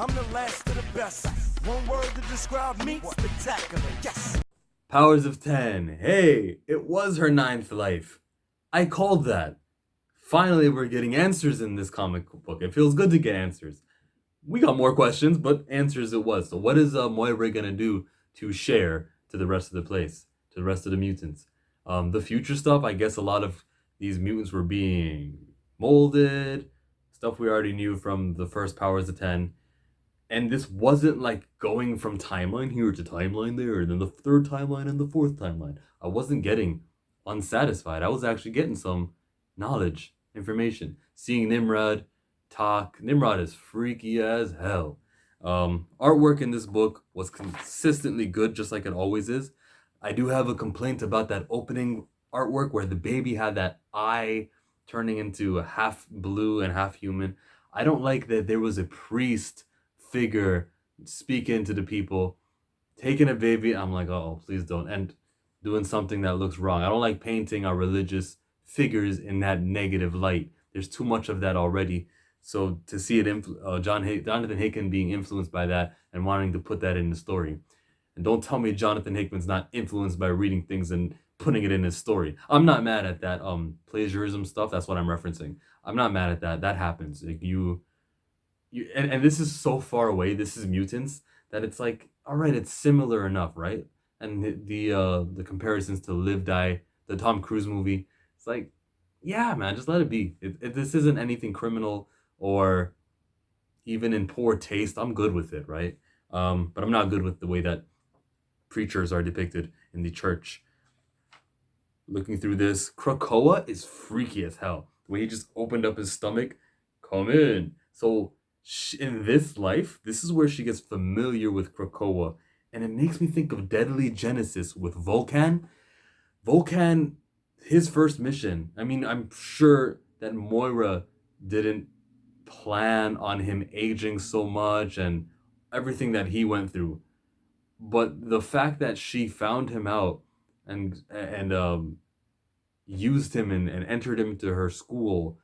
I'm the last of the best. One word to describe me, spectacular, yes. Powers of 10. Hey, it was her ninth life. I called that. Finally, we're getting answers in this comic book. It feels good to get answers. We got more questions, but answers it was. So what is Moira gonna do to share to the rest of the place, to the rest of the mutants? The future stuff, I guess a lot of these mutants were being molded, stuff we already knew from the first Powers of 10. And this wasn't like going from timeline here to timeline there, and then the third timeline and the fourth timeline. I wasn't getting unsatisfied. I was actually getting some knowledge, information. Seeing Nimrod talk. Nimrod is freaky as hell. Artwork in this book was consistently good, just like it always is. I do have a complaint about that opening artwork where the baby had that eye turning into a half blue and half human. I don't like that there was a priest figure speaking to the people, taking a baby. I'm like, oh, please don't. And doing something that looks wrong. I don't like painting our religious figures in that negative light. There's too much of that already. So to see it, Jonathan Hickman being influenced by that and wanting to put that in the story. And don't tell me Jonathan Hickman's not influenced by reading things and putting it in his story. I'm not mad at that plagiarism stuff. That's what I'm referencing. I'm not mad at that. That happens. Like and this is so far away. This is mutants that it's like, all right, it's similar enough, right? And the comparisons to Live Die, the Tom Cruise movie, it's like, yeah, man, just let it be. This isn't anything criminal or even in poor taste. I'm good with it, right? But I'm not good with the way that preachers are depicted in the church. Looking through this, Krakoa is freaky as hell. The way he just opened up his stomach, come in. So in this life, this is where she gets familiar with Krakoa, and it makes me think of Deadly Genesis with Vulcan. Vulcan, his first mission. I mean, I'm sure that Moira didn't plan on him aging so much and everything that he went through, but the fact that she found him out and used him and entered him into her school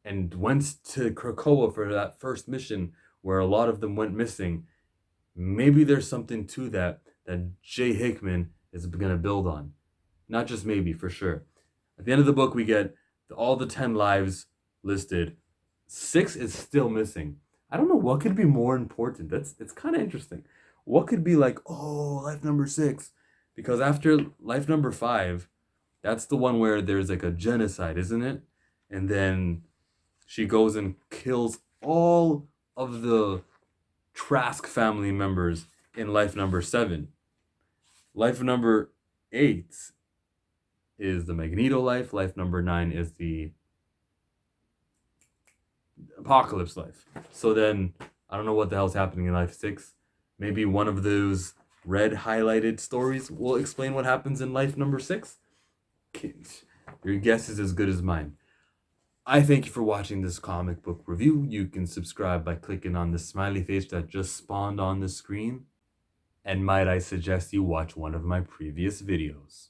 and went to Krakoa for that first mission where a lot of them went missing. Maybe there's something to that Jay Hickman is going to build on. Not just maybe, for sure. At the end of the book, we get all the 10 lives listed. 6 is still missing. I don't know what could be more important. It's kind of interesting. What could be like, oh, life number 6? Because after life number 5, that's the one where there's like a genocide, isn't it? And then she goes and kills all of the Trask family members in life number 7. Life number 8 is the Magneto life. Life number 9 is the Apocalypse life. So then, I don't know what the hell's happening in life 6. Maybe one of those red highlighted stories will explain what happens in life number 6. Your guess is as good as mine. I thank you for watching this comic book review. You can subscribe by clicking on the smiley face that just spawned on the screen. And might I suggest you watch one of my previous videos.